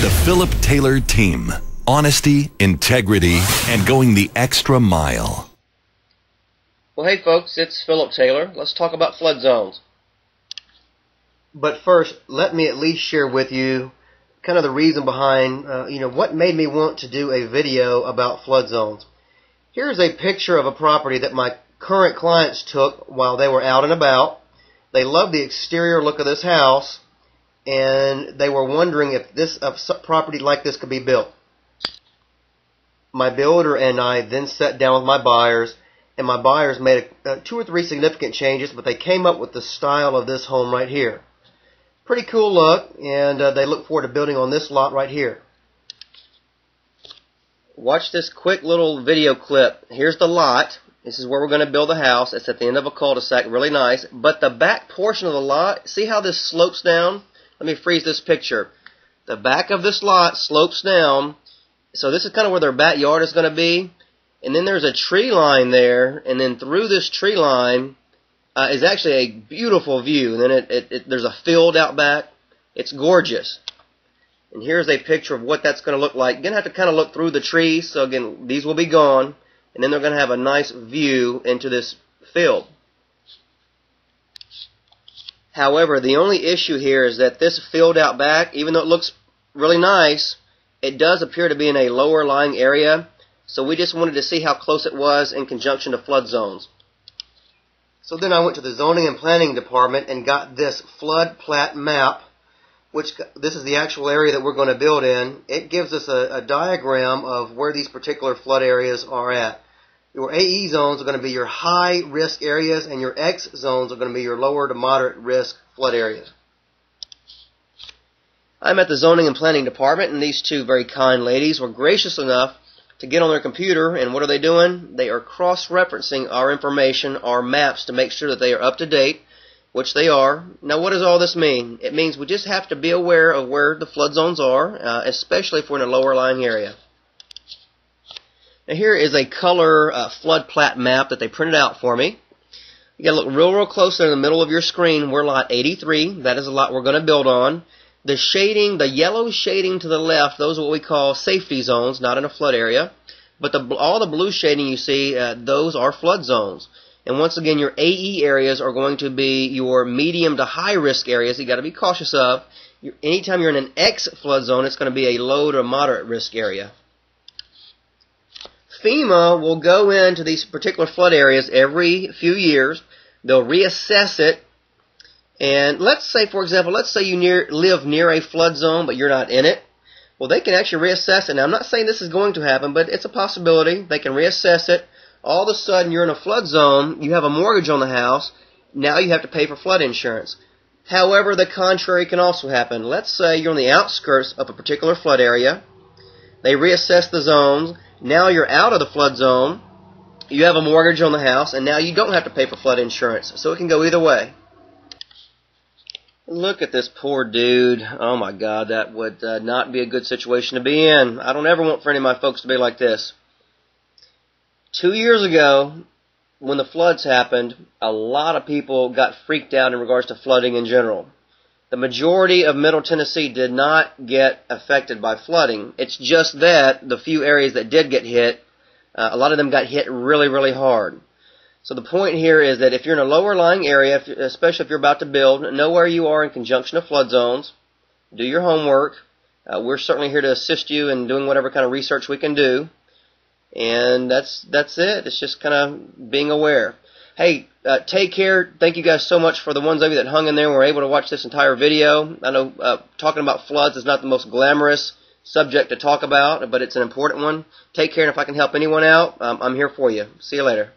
The Phillip Taylor team. Honesty, integrity, and going the extra mile. Well, hey folks, it's Phillip Taylor. Let's talk about flood zones. But first, let me at least share with you kind of the reason behind, what made me want to do a video about flood zones. Here's a picture of a property that my current clients took while they were out and about. They loved the exterior look of this house, and they were wondering if a property like this could be built. My builder and I then sat down with my buyers, and my buyers made 2 or 3 significant changes, but they came up with the style of this home right here. Pretty cool look, and they look forward to building on this lot right here. Watch this quick little video clip. Here's the lot. This is where we're going to build the house. It's at the end of a cul-de-sac, really nice. But the back portion of the lot, see how this slopes down? Let me freeze this picture. The back of this lot slopes down. So this is kind of where their backyard is going to be. And then there's a tree line there. And then through this tree line is actually a beautiful view. And then there's a field out back. It's gorgeous. And here's a picture of what that's going to look like. You're going to have to kind of look through the trees. So again, these will be gone. And then they're going to have a nice view into this field. However, the only issue here is that this field out back, even though it looks really nice, it does appear to be in a lower lying area. So we just wanted to see how close it was in conjunction to flood zones. So then I went to the zoning and planning department and got this flood plat map, which this is the actual area that we're going to build in. It gives us a diagram of where these particular flood areas are at. Your AE zones are going to be your high risk areas, and your X zones are going to be your lower to moderate risk flood areas. I'm at the zoning and planning department, and these two very kind ladies were gracious enough to get on their computer, and what are they doing? They are cross-referencing our information, our maps, to make sure that they are up to date, which they are. Now, what does all this mean? It means we just have to be aware of where the flood zones are, especially if we're in a lower lying area. Now, here is a color flood plat map that they printed out for me. You got to look real close in the middle of your screen. We're lot 83. That is the lot we're going to build on. The shading, the yellow shading to the left, those are what we call safety zones, not in a flood area. But all the blue shading you see, those are flood zones. And once again, your AE areas are going to be your medium to high risk areas that you got to be cautious of. Anytime you're in an X flood zone, it's going to be a low to moderate risk area. FEMA will go into these particular flood areas every few years. They'll reassess it. And let's say, for example, you live near a flood zone, but you're not in it. Well, they can actually reassess it. Now, I'm not saying this is going to happen, but it's a possibility. They can reassess it. All of a sudden, you're in a flood zone. You have a mortgage on the house. Now you have to pay for flood insurance. However, the contrary can also happen. Let's say you're on the outskirts of a particular flood area. They reassess the zones. Now you're out of the flood zone. You have a mortgage on the house, and now you don't have to pay for flood insurance. So it can go either way. Look at this poor dude. Oh my God, that would not be a good situation to be in. I don't ever want for any of my folks to be like this. 2 years ago, when the floods happened, a lot of people got freaked out in regards to flooding in general. The majority of Middle Tennessee did not get affected by flooding. It's just that the few areas that did get hit, a lot of them got hit really, really hard. So the point here is that if you're in a lower lying area, especially if you're about to build, know where you are in conjunction to flood zones. Do your homework. We're certainly here to assist you in doing whatever kind of research we can do. And that's it. It's just kind of being aware. Hey, take care. Thank you guys so much for the ones of you that hung in there and were able to watch this entire video. I know talking about floods is not the most glamorous subject to talk about, but it's an important one. Take care, and if I can help anyone out, I'm here for you. See you later.